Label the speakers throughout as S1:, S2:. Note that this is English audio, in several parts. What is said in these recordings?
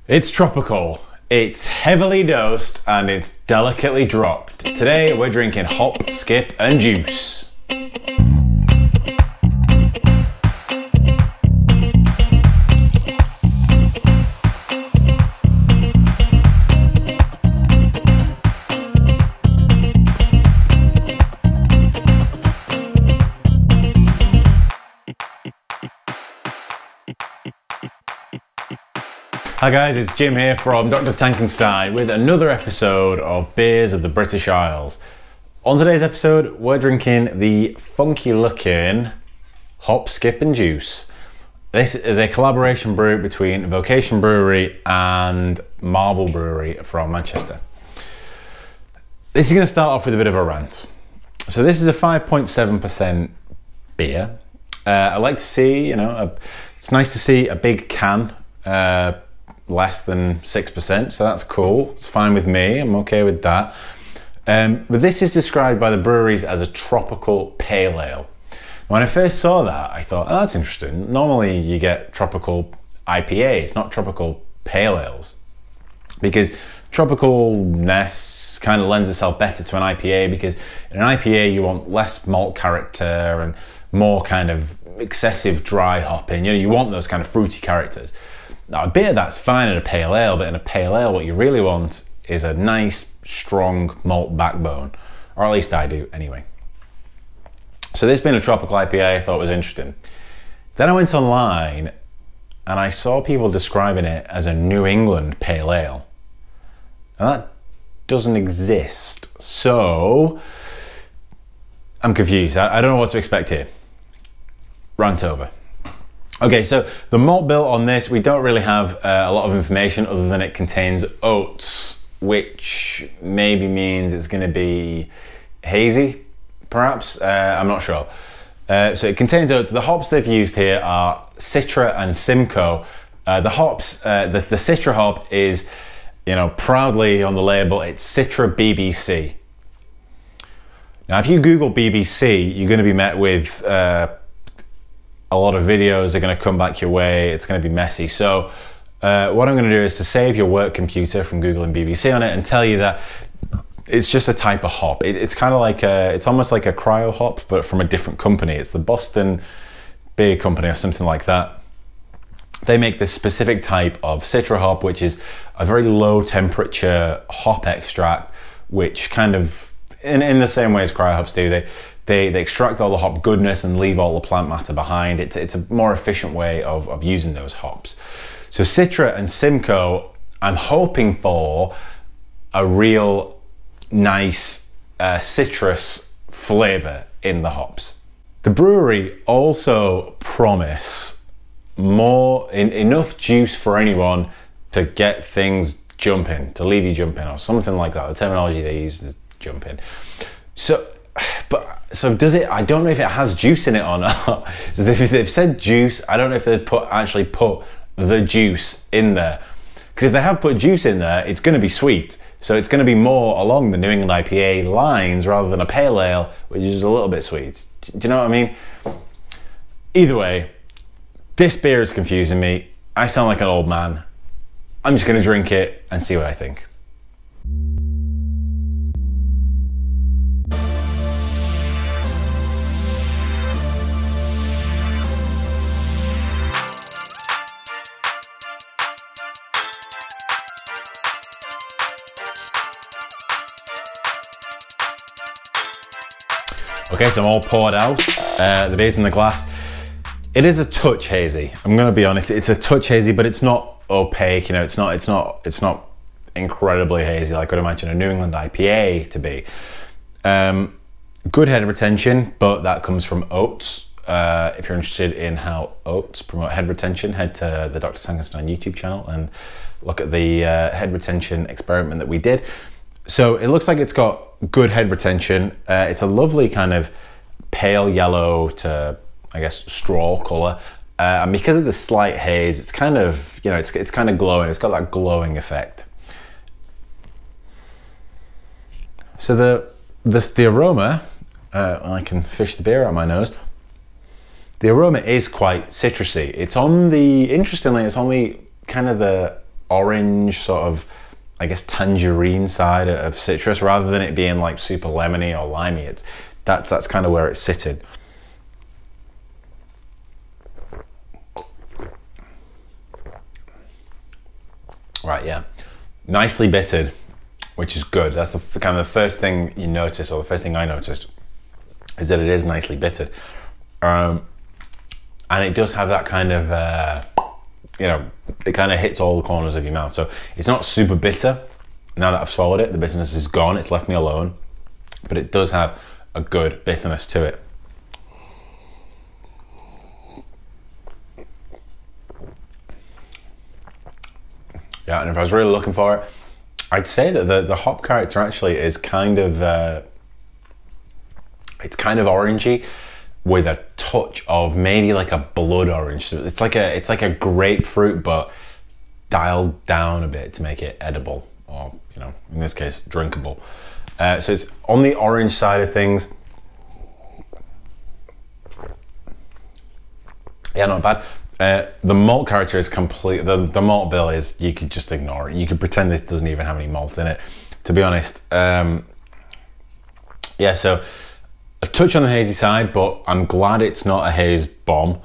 S1: It's tropical, it's heavily dosed, and it's delicately dropped. Today we're drinking hop, skip, and juice. Hi guys, it's Jim here from Dr. Tankenstein with another episode of Beers of the British Isles. On today's episode, we're drinking the funky looking hop, skip and juice. This is a collaboration brew between Vocation Brewery and Marble Brewery from Manchester. This is going to start off with a bit of a rant. So this is a 5.7% beer. I like to see, it's nice to see a big can, less than 6%, so that's cool. It's fine with me, I'm okay with that. But this is described by the breweries as a tropical pale ale. When I first saw that, I thought, oh, that's interesting. Normally you get tropical IPAs, not tropical pale ales. Because tropicalness kind of lends itself better to an IPA, because in an IPA you want less malt character and more kind of excessive dry hopping. You want those kind of fruity characters. Now a beer that's fine in a pale ale, but in a pale ale what you really want is a nice strong malt backbone, or at least I do anyway. So this being a tropical IPA I thought was interesting. Then I went online and I saw people describing it as a New England pale ale. Now that doesn't exist, so I'm confused. I don't know what to expect here. Rant over. Okay, so the malt bill on this, we don't really have a lot of information other than it contains oats, which maybe means it's going to be hazy, perhaps. I'm not sure. So it contains oats. The hops they've used here are Citra and Simcoe. The hops, the Citra hop is, proudly on the label, it's Citra BBC. Now, if you Google BBC, you're going to be met with a lot of videos are going to come back your way. It's going to be messy. So what I'm going to do is to save your work computer from Googling BBC on it and tell you that it's just a type of hop. It's kind of like it's almost like a cryo hop, but from a different company. It's the Boston Beer Company or something like that. They make this specific type of Citra hop, which is a very low temperature hop extract, which kind of, in the same way as cryo hops do, they extract all the hop goodness and leave all the plant matter behind. It's a more efficient way of using those hops. So Citra and Simcoe, I'm hoping for a real nice citrus flavor in the hops. The brewery also promise enough juice for anyone to get things jumping, to leave you jumping, or something like that. The terminology they use is jumping. So does it? I don't know if it has juice in it or not. So they've said juice. I don't know if they've actually put the juice in there. Because if they have put juice in there, it's going to be sweet. So it's going to be more along the New England IPA lines rather than a pale ale, which is a little bit sweet. Do you know what I mean? Either way, this beer is confusing me. I sound like an old man. I'm just going to drink it and see what I think. Okay, so I'm all poured out. The beer's in the glass. It is a touch hazy. I'm gonna be honest. It's a touch hazy, but it's not opaque. It's not incredibly hazy like I'd imagine a New England IPA to be. Good head retention, but that comes from oats. If you're interested in how oats promote head retention, head to the Dr. Tankenstein YouTube channel and look at the head retention experiment that we did. So it looks like it's got good head retention. It's a lovely kind of pale yellow to, I guess, straw color. And because of the slight haze, it's kind of, it's kind of glowing. It's got that glowing effect. So the aroma, I can fish the beer out of my nose. The aroma is quite citrusy. It's on the, interestingly, it's only kind of the orange sort of, I guess, tangerine side of citrus, rather than it being like super lemony or limey. That's kind of where it's sitting. Right, yeah, nicely bittered, which is good. That's the kind of the first thing you notice, or the first thing I noticed, is that it is nicely bittered. And it does have that kind of, you know, it kind of hits all the corners of your mouth. So it's not super bitter. Now that I've swallowed it, the bitterness is gone. It's left me alone. But it does have a good bitterness to it. Yeah, and if I was really looking for it, I'd say that the hop character actually is kind of, it's kind of orangey with a touch of maybe like a blood orange. So it's like a grapefruit, but dialed down a bit to make it edible, or, you know, in this case, drinkable. So it's on the orange side of things. Yeah, not bad. The malt character is complete. The malt bill is, you could just ignore it. You could pretend this doesn't even have any malt in it, to be honest. Yeah, so a touch on the hazy side, but I'm glad it's not a haze bomb.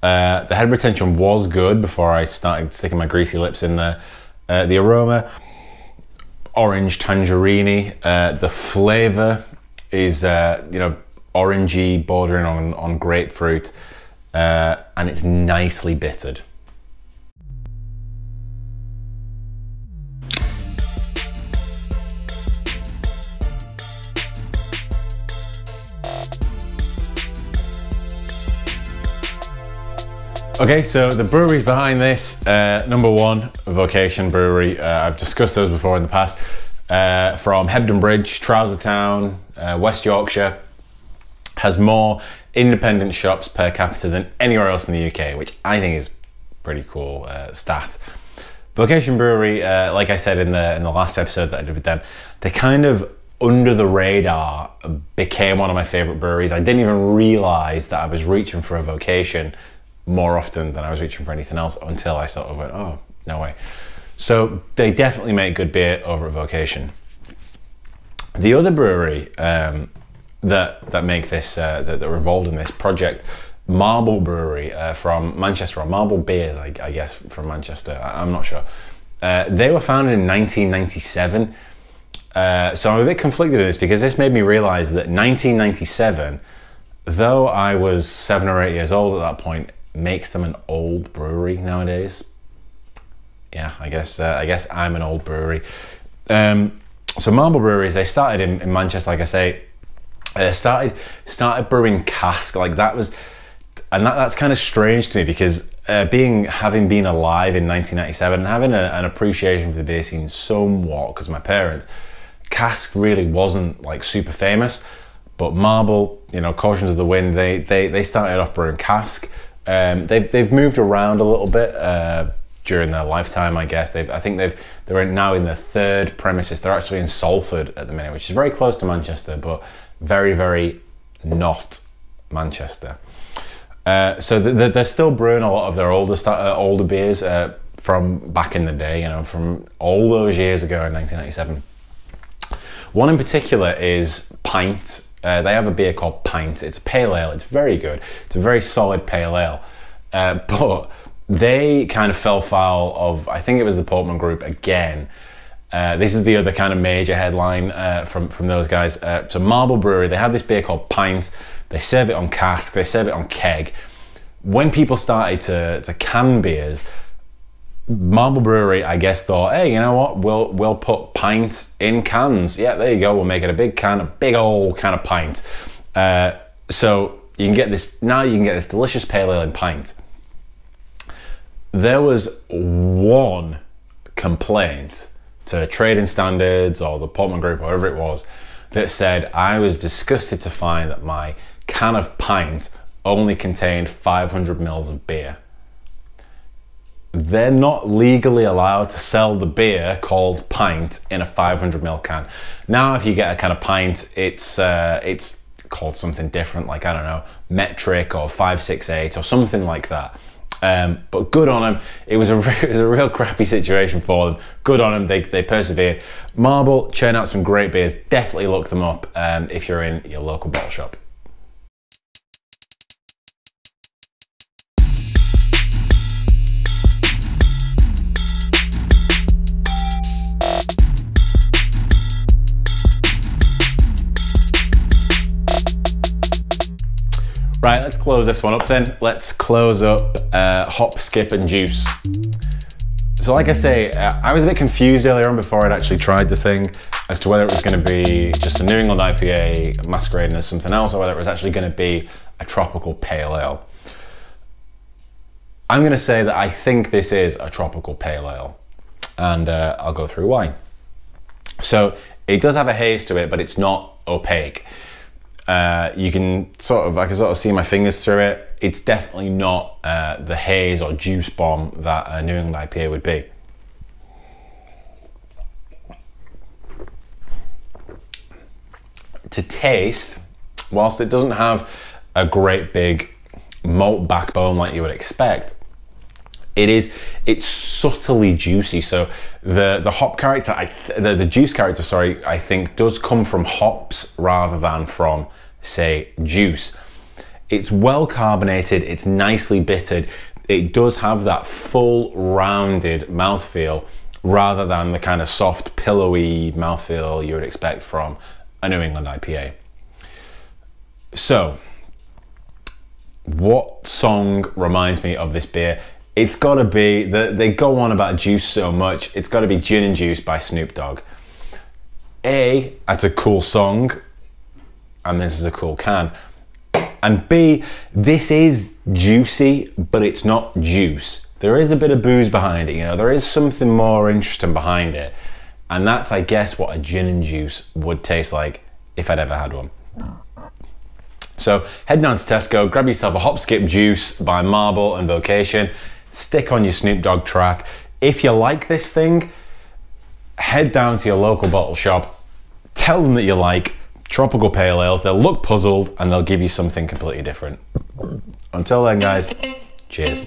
S1: The head retention was good before I started sticking my greasy lips in there. The aroma, orange tangerine. The flavor is, you know, orangey, bordering on grapefruit. And it's nicely bittered. Okay, so the breweries behind this, number one, Vocation Brewery. I've discussed those before in the past. From Hebden Bridge, Trousertown, West Yorkshire. Has more independent shops per capita than anywhere else in the UK, which I think is pretty cool stat. Vocation Brewery, like I said in the last episode that I did with them, they kind of under the radar became one of my favorite breweries. I didn't even realize that I was reaching for a vocation more often than I was reaching for anything else until I sort of went, oh, no way. So they definitely make good beer over at Vocation. The other brewery that make this, that are involved in this project, Marble Brewery from Manchester, or Marble Beers, I guess, from Manchester, I'm not sure. They were founded in 1997. So I'm a bit conflicted in this, because this made me realize that 1997, though I was 7 or 8 years old at that point, makes them an old brewery nowadays. Yeah, I guess I'm an old brewery. So Marble Breweries, they started in Manchester, like I say. Started brewing cask, like that was, and that's kind of strange to me, because having been alive in 1997 and having an appreciation for the beer scene somewhat, because my parents, cask really wasn't like super famous, but Marble, you know, caution to the wind, they started off brewing cask. They've moved around a little bit during their lifetime, I guess. I think they're now in their third premises. They're actually in Salford at the minute, which is very close to Manchester, but very, very not Manchester. So they're still brewing a lot of their older beers from back in the day, you know, from all those years ago in 1997. One in particular is Pint. They have a beer called Pint. It's a pale ale. It's very good. It's a very solid pale ale. But they kind of fell foul of, I think it was the Portman Group again. This is the other kind of major headline from those guys. So Marble Brewery, they have this beer called Pint. They serve it on cask, they serve it on keg. When people started to can beers, Marble Brewery, I guess, thought, hey, you know what, we'll put Pint in cans. Yeah, there you go, we'll make it a big can, a big old can of Pint. So you can get this delicious pale ale in Pint. There was one complaint to Trading Standards or the Portman Group, or whatever it was, that said I was disgusted to find that my can of Pint only contained 500 mils of beer. They're not legally allowed to sell the beer called Pint in a 500 ml can. Now, if you get a can of Pint, it's called something different, like, I don't know, metric or 568 or something like that. But good on them. It was a real crappy situation for them. Good on them. They persevered. Marble churn out some great beers. Definitely look them up if you're in your local bottle shop. Right, let's close this one up then. Let's close up Hop, Skip and Juice. So like I say, I was a bit confused earlier on before I'd actually tried the thing as to whether it was going to be just a New England IPA masquerading as something else or whether it was actually going to be a tropical pale ale. I'm going to say that I think this is a tropical pale ale, and I'll go through why. So it does have a haze to it, but it's not opaque. You can I can sort of see my fingers through it. It's definitely not the haze or juice bomb that a New England IPA would be. To taste, whilst it doesn't have a great big malt backbone like you would expect, it's subtly juicy. So the hop character, the juice character, sorry, I think does come from hops rather than from, say, juice. It's well carbonated, it's nicely bittered. It does have that full rounded mouthfeel rather than the kind of soft pillowy mouthfeel you would expect from a New England IPA. So what song reminds me of this beer? It's got to be, they go on about juice so much, it's got to be Gin and Juice by Snoop Dogg. A, that's a cool song, and this is a cool can. And B, this is juicy, but it's not juice. There is a bit of booze behind it, you know, there is something more interesting behind it. And that's, I guess, what a Gin and Juice would taste like if I'd ever had one. So head down to Tesco, grab yourself a Hop Skip Juice by Marble and Vocation. Stick on your Snoop Dogg track. If you like this thing, head down to your local bottle shop, tell them that you like tropical pale ales. They'll look puzzled and they'll give you something completely different. Until then, guys, cheers.